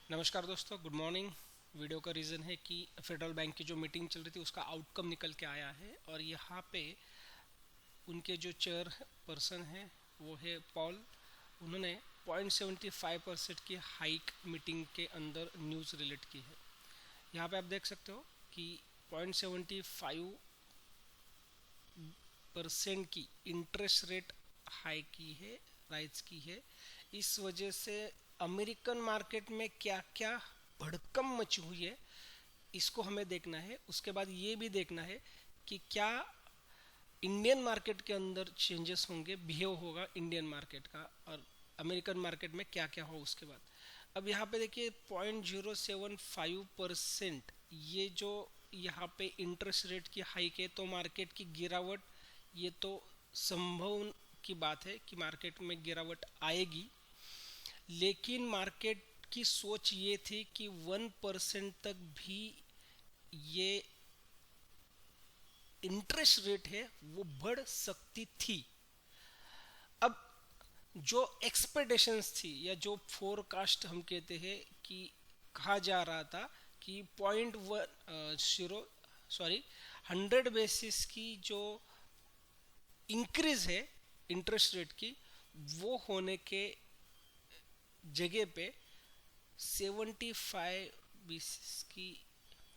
नमस्कार दोस्तों, good morning. Video का रीज़न है कि फेडरल बैंक की जो मीटिंग चल रही थी उसका आउटकम निकल के आया है और यहाँ पे उनके जो चेयर पर्सन है वो है पॉल। उन्होंने 0.75% की हाइक मीटिंग के अंदर न्यूज़ रिलेट की है। यहाँ पे आप देख सकते हो कि 0.75% की इंटरेस्ट रेट हाई की है, राइज की है। इस वजह से अमेरिकन मार्केट में क्या क्या भड़कम मची हुई है, इसको हमें देखना है। उसके बाद ये भी देखना है कि क्या इंडियन मार्केट के अंदर चेंजेस होंगे, बिहेव होगा इंडियन मार्केट का और अमेरिकन मार्केट में क्या क्या हो उसके बाद। अब यहाँ पे देखिए 0.075% ये जो यहाँ पे इंटरेस्ट रेट की हाइक है, तो मार्केट की गिरावट, ये तो संभव की बात है कि मार्केट में गिरावट आएगी। लेकिन मार्केट की सोच ये थी कि 1% तक भी ये इंटरेस्ट रेट है वो बढ़ सकती थी। अब जो एक्सपेक्टेशंस थी या जो फोरकास्ट हम कहते हैं कि कहा जा रहा था कि 100 की जो इंक्रीज है इंटरेस्ट रेट की, वो होने के जगह पे 75 बेसिस की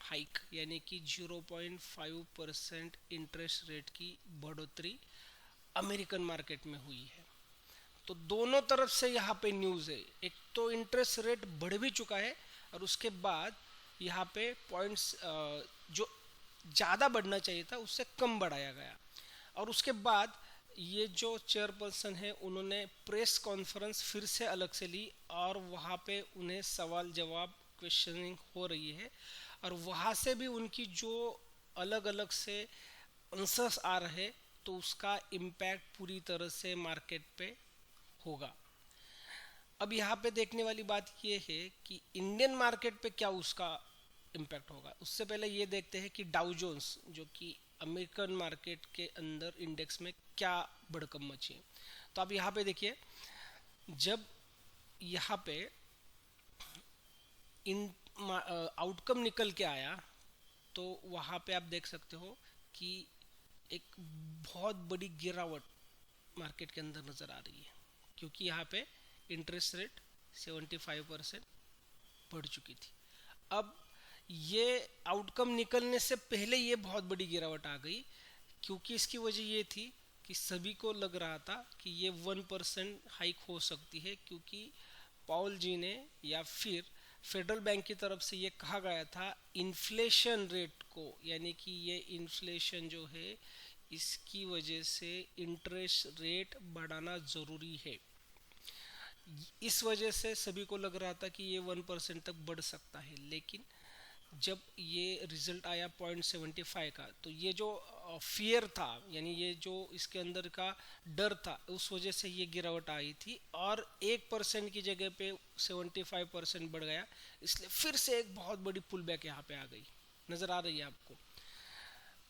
हाइक यानी कि 0.5% इंटरेस्ट रेट की बढ़ोतरी अमेरिकन मार्केट में हुई है। तो दोनों तरफ से यहाँ पे न्यूज़ है। एक तो इंटरेस्ट रेट बढ़ भी चुका है और उसके बाद यहाँ पे पॉइंट्स जो ज़्यादा बढ़ना चाहिए था उससे कम बढ़ाया गया। और उसके बाद ये जो चेयरपर्सन है उन्होंने प्रेस कॉन्फ्रेंस फिर से अलग से ली और वहाँ पे उन्हें सवाल जवाब क्वेश्चनिंग हो रही है और वहाँ से भी उनकी जो अलग अलग से आंसर्स आ रहे, तो उसका इम्पैक्ट पूरी तरह से मार्केट पे होगा। अब यहाँ पे देखने वाली बात ये है कि इंडियन मार्केट पे क्या उसका इम्पैक्ट होगा। उससे पहले ये देखते हैं कि डाउ जोन्स जो कि अमेरिकन मार्केट के अंदर इंडेक्स में क्या भड़कम मची है। तो आप यहाँ पे देखिए, जब यहाँ पे इन आउटकम निकल के आया तो वहाँ पे आप देख सकते हो कि एक बहुत बड़ी गिरावट मार्केट के अंदर नज़र आ रही है, क्योंकि यहाँ पे इंटरेस्ट रेट 75% बढ़ चुकी थी। अब ये आउटकम निकलने से पहले ये बहुत बड़ी गिरावट आ गई, क्योंकि इसकी वजह ये थी कि सभी को लग रहा था कि ये 1% हाइक हो सकती है, क्योंकि पॉल जी ने या फिर फेडरल बैंक की तरफ से ये कहा गया था इन्फ्लेशन रेट को, यानी कि ये इन्फ्लेशन जो है इसकी वजह से इंटरेस्ट रेट बढ़ाना ज़रूरी है। इस वजह से सभी को लग रहा था कि ये 1% तक बढ़ सकता है। लेकिन जब ये रिजल्ट आया 0.75 का, तो ये जो फियर था, यानी ये जो इसके अंदर का डर था, उस वजह से ये गिरावट आई थी और 1% की जगह पे 75% बढ़ गया। इसलिए फिर से एक बहुत बड़ी पुल बैक यहाँ पे आ गई, नज़र आ रही है आपको।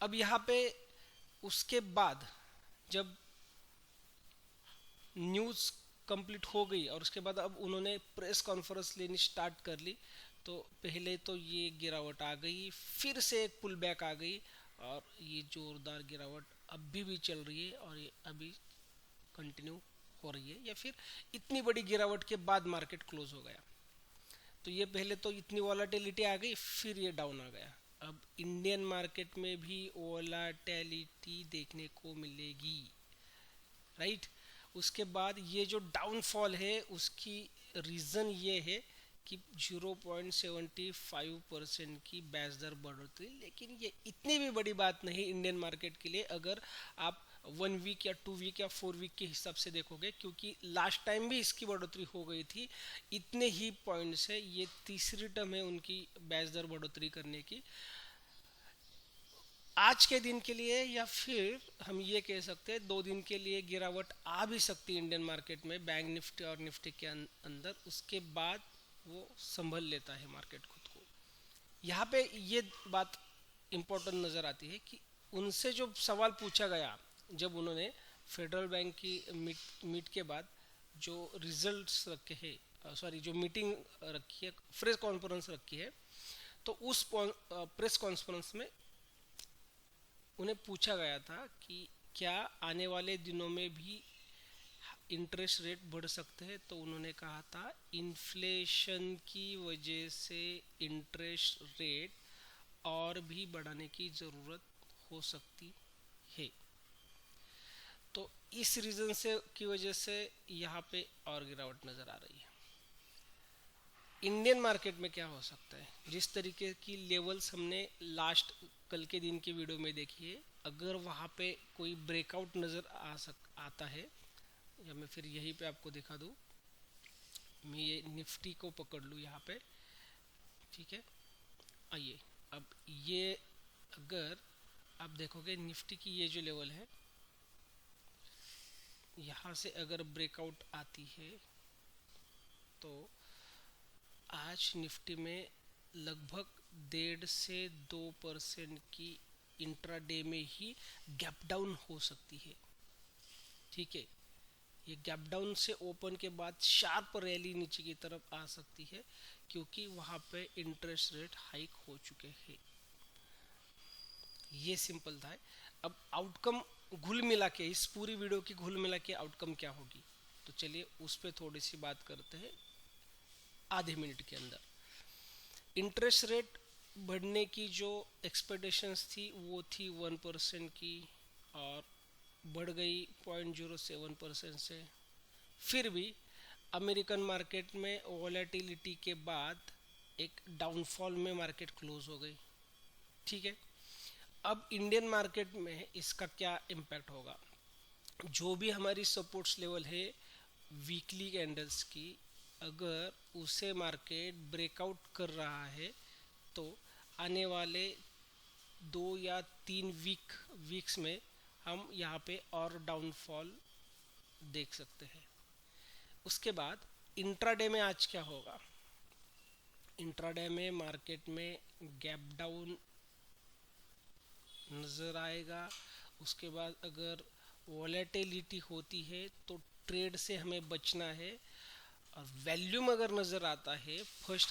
अब यहाँ पे उसके बाद जब न्यूज़ कंप्लीट हो गई और उसके बाद अब उन्होंने प्रेस कॉन्फ्रेंस लेनी स्टार्ट कर ली, तो पहले तो ये गिरावट आ गई, फिर से एक पुल बैक आ गई और ये जोरदार गिरावट अभी भी चल रही है और ये अभी कंटिन्यू हो रही है, या फिर इतनी बड़ी गिरावट के बाद मार्केट क्लोज हो गया। तो ये पहले तो इतनी वॉलेटिलिटी आ गई, फिर ये डाउन आ गया। अब इंडियन मार्केट में भी वॉलेटिलिटी देखने को मिलेगी, राइट। उसके बाद ये जो डाउनफॉल है उसकी रीज़न ये है कि 0.75% की ब्याज दर बढ़ोतरी। लेकिन ये इतनी भी बड़ी बात नहीं इंडियन मार्केट के लिए, अगर आप 1 वीक या 2 वीक या 4 वीक के हिसाब से देखोगे, क्योंकि लास्ट टाइम भी इसकी बढ़ोतरी हो गई थी इतने ही पॉइंट्स है। ये तीसरी टर्म है उनकी ब्याज दर बढ़ोतरी करने की। आज के दिन के लिए या फिर हम ये कह सकते हैं 2 दिन के लिए गिरावट आ भी सकती है इंडियन मार्केट में, बैंक निफ्टी और निफ्टी के अंदर। उसके बाद वो संभल लेता है मार्केट खुद को। यहाँ पे ये बात इम्पोर्टेंट नज़र आती है कि उनसे जो सवाल पूछा गया जब उन्होंने फेडरल बैंक की मीट के बाद जो रिजल्ट्स रखे हैं सॉरी जो मीटिंग रखी है, प्रेस कॉन्फ्रेंस रखी है, तो उस प्रेस कॉन्फ्रेंस में उन्हें पूछा गया था कि क्या आने वाले दिनों में भी इंटरेस्ट रेट बढ़ सकते हैं। तो उन्होंने कहा था इन्फ्लेशन की वजह से इंटरेस्ट रेट और भी बढ़ाने की ज़रूरत हो सकती है। तो इस रीज़न से की वजह से यहाँ पे और गिरावट नज़र आ रही है। इंडियन मार्केट में क्या हो सकता है, जिस तरीके की लेवल्स हमने लास्ट कल के दिन की वीडियो में देखी है, अगर वहाँ पे कोई ब्रेकआउट नज़र आता है, या मैं फिर यहीं पे आपको दिखा दूँ, मैं ये निफ्टी को पकड़ लूँ यहाँ पे, ठीक है। आइए अब ये अगर आप देखोगे निफ्टी की ये जो लेवल है, यहाँ से अगर ब्रेकआउट आती है तो आज निफ्टी में लगभग 1.5 से 2% की इंट्राडे में ही गैप डाउन हो सकती है, ठीक है। ये गैप डाउन से ओपन के बाद शार्प रैली नीचे की तरफ आ सकती है, क्योंकि वहां पे इंटरेस्ट रेट हाइक हो चुके हैं। ये सिंपल था। अब आउटकम घुल मिला के, इस पूरी वीडियो की घुल मिला के आउटकम क्या होगी, तो चलिए उस पर थोड़ी सी बात करते हैं आधे मिनट के अंदर। इंटरेस्ट रेट बढ़ने की जो एक्सपेक्टेशंस थी वो थी 1% की, और बढ़ गई 0.07% से। फिर भी अमेरिकन मार्केट में वॉलेटिलिटी के बाद एक डाउनफॉल में मार्केट क्लोज हो गई, ठीक है। अब इंडियन मार्केट में इसका क्या इम्पैक्ट होगा, जो भी हमारी सपोर्ट्स लेवल है वीकली कैंडल्स की, अगर उसे मार्केट ब्रेकआउट कर रहा है तो आने वाले 2 या 3 वीक्स में हम यहाँ पे और डाउनफॉल देख सकते हैं। उसके बाद इंट्राडे में आज क्या होगा, इंट्राडे में मार्केट में गैप डाउन नज़र आएगा। उसके बाद अगर वॉलेटिलिटी होती है तो ट्रेड से हमें बचना है। और वैल्यूम अगर नज़र आता है फर्स्ट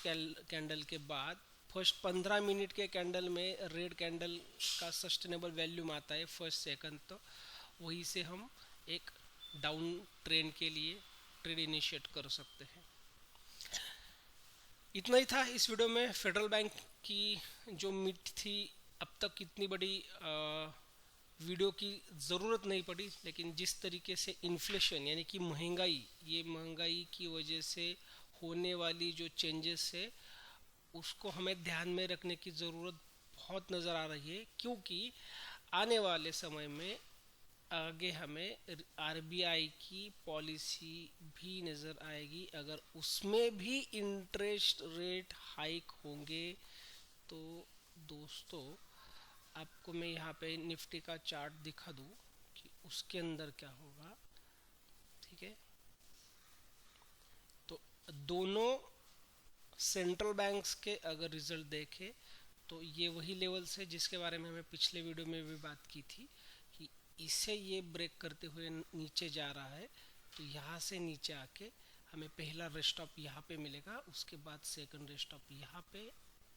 कैंडल के बाद, फर्स्ट 15 मिनट के कैंडल में रेड कैंडल का सस्टेनेबल वैल्यूम आता है फर्स्ट सेकंड, तो वहीं से हम एक डाउन ट्रेंड के लिए ट्रेड इनिशिएट कर सकते हैं। इतना ही था इस वीडियो में। फेडरल बैंक की जो मीट थी, अब तक इतनी बड़ी वीडियो की ज़रूरत नहीं पड़ी, लेकिन जिस तरीके से इन्फ्लेशन यानी कि महंगाई, ये महंगाई की वजह से होने वाली जो चेंजेस है उसको हमें ध्यान में रखने की ज़रूरत बहुत नज़र आ रही है, क्योंकि आने वाले समय में आगे हमें आरबीआई की पॉलिसी भी नज़र आएगी। अगर उसमें भी इंटरेस्ट रेट हाइक होंगे तो दोस्तों आपको मैं यहाँ पे निफ्टी का चार्ट दिखा दूँ कि उसके अंदर क्या होगा, ठीक है। तो दोनों सेंट्रल बैंक्स के अगर रिजल्ट देखें तो ये वही लेवल्स है जिसके बारे में हमें पिछले वीडियो में भी बात की थी कि इसे ये ब्रेक करते हुए नीचे जा रहा है, तो यहाँ से नीचे आके हमें पहला रेस्ट स्टॉप यहाँ पे मिलेगा, उसके बाद सेकंड रेस्ट स्टॉप यहाँ पे,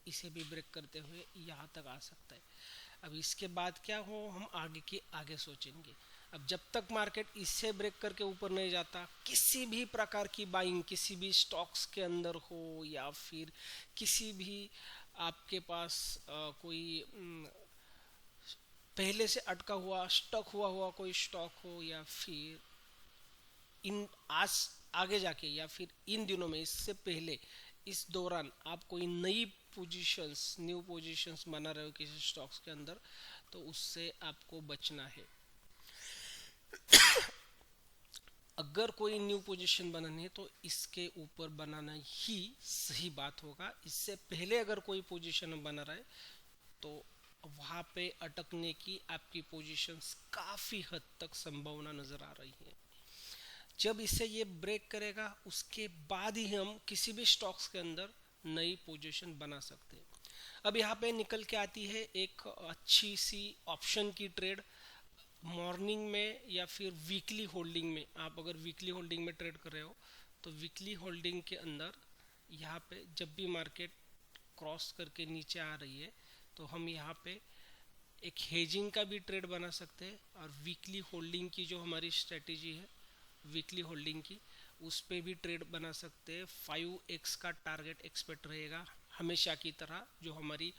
इसे भी ब्रेक करते हुए यहाँ तक आ सकता है। अब इसके बाद क्या हो हम आगे की आगे सोचेंगे। अब जब तक मार्केट इससे ब्रेक करके ऊपर नहीं जाता, किसी भी प्रकार की बाइंग किसी भी स्टॉक्स के अंदर हो या फिर किसी भी आपके पास कोई पहले से अटका हुआ स्टॉक हुआ कोई स्टॉक हो, या फिर इन आज आगे जाके या फिर इन दिनों में, इससे पहले इस दौरान आप कोई न्यू पोजीशंस बना रहे हो किसी स्टॉक्स के अंदर, तो उससे आपको बचना है। अगर कोई न्यू पोजीशन बनानी है तो इसके ऊपर बनाना ही सही बात होगा। इससे पहले अगर कोई पोजीशन बना रहा है तो वहाँ पे अटकने की आपकी पोजीशंस काफ़ी हद तक संभावना नज़र आ रही है। जब इसे ये ब्रेक करेगा उसके बाद ही हम किसी भी स्टॉक्स के अंदर नई पोजीशन बना सकते हैं। अब यहाँ पे निकल के आती है एक अच्छी सी ऑप्शन की ट्रेड मॉर्निंग में या फिर वीकली होल्डिंग में। आप अगर वीकली होल्डिंग में ट्रेड कर रहे हो तो वीकली होल्डिंग के अंदर यहाँ पे जब भी मार्केट क्रॉस करके नीचे आ रही है तो हम यहाँ पे एक हेजिंग का भी ट्रेड बना सकते हैं, और वीकली होल्डिंग की जो हमारी स्ट्रेटेजी है वीकली होल्डिंग की, उस पे भी ट्रेड बना सकते हैं। 5x का टारगेट एक्सपेक्ट रहेगा हमेशा की तरह, जो हमारी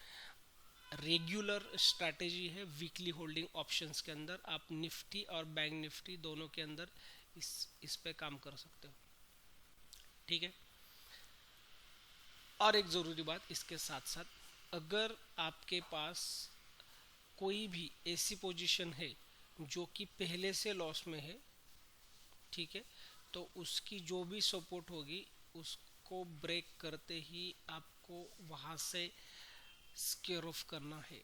रेगुलर स्ट्रैटेजी है वीकली होल्डिंग ऑप्शंस के अंदर। आप निफ्टी और बैंक निफ्टी दोनों के अंदर इस पे काम कर सकते हो, ठीक है। और एक ज़रूरी बात इसके साथ साथ, अगर आपके पास कोई भी ऐसी पोजीशन है जो कि पहले से लॉस में है, ठीक है, तो उसकी जो भी सपोर्ट होगी उसको ब्रेक करते ही आपको वहाँ से स्केयर ऑफ करना है,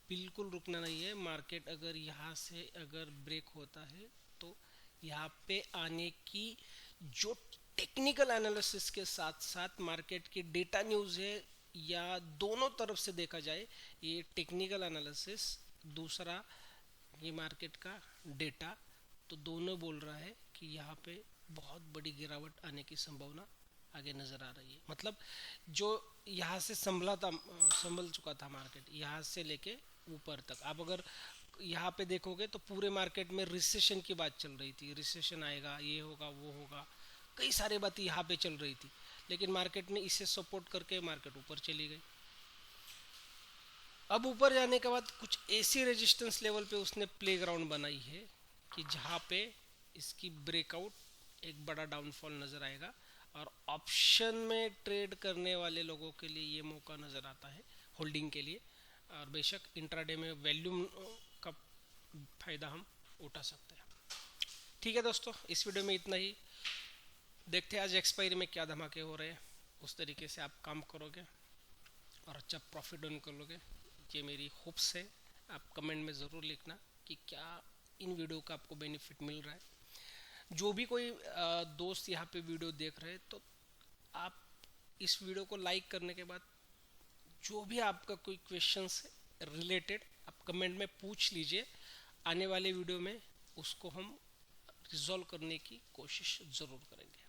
बिल्कुल रुकना नहीं है। मार्केट अगर यहाँ से अगर ब्रेक होता है तो यहाँ पे आने की जो टेक्निकल एनालिसिस के साथ साथ मार्केट की डेटा न्यूज़ है, या दोनों तरफ से देखा जाए, ये टेक्निकल एनालिसिस दूसरा ये मार्केट का डेटा, तो दोनों बोल रहा है कि यहाँ पे बहुत बड़ी गिरावट आने की संभावना आगे नज़र आ रही है। मतलब जो यहाँ से संभल चुका था मार्केट, यहाँ से लेके ऊपर तक, आप अगर यहाँ पे देखोगे तो पूरे मार्केट में रिसेशन की बात चल रही थी, रिसेशन आएगा, ये होगा वो होगा, कई सारी बातें यहाँ पे चल रही थी, लेकिन मार्केट ने इसे सपोर्ट करके मार्केट ऊपर चली गई। अब ऊपर जाने के बाद कुछ ऐसी रेजिस्टेंस लेवल पे उसने प्लेग्राउंड बनाई है कि जहाँ पे इसकी ब्रेकआउट एक बड़ा डाउनफॉल नज़र आएगा, और ऑप्शन में ट्रेड करने वाले लोगों के लिए ये मौका नज़र आता है होल्डिंग के लिए, और बेशक इंट्राडे में वैल्यूम का फ़ायदा हम उठा सकते हैं। ठीक है दोस्तों, इस वीडियो में इतना ही। देखते हैं आज एक्सपायरी में क्या धमाके हो रहे हैं, उस तरीके से आप काम करोगे और अच्छा प्रॉफिट अर्न कर लोगे, ये मेरी होप्स है। आप कमेंट में ज़रूर लिखना कि क्या इन वीडियो का आपको बेनिफिट मिल रहा है। जो भी कोई दोस्त यहाँ पे वीडियो देख रहे हैं, तो आप इस वीडियो को लाइक करने के बाद जो भी आपका कोई क्वेश्चंस रिलेटेड आप कमेंट में पूछ लीजिए, आने वाले वीडियो में उसको हम रिजॉल्व करने की कोशिश ज़रूर करेंगे।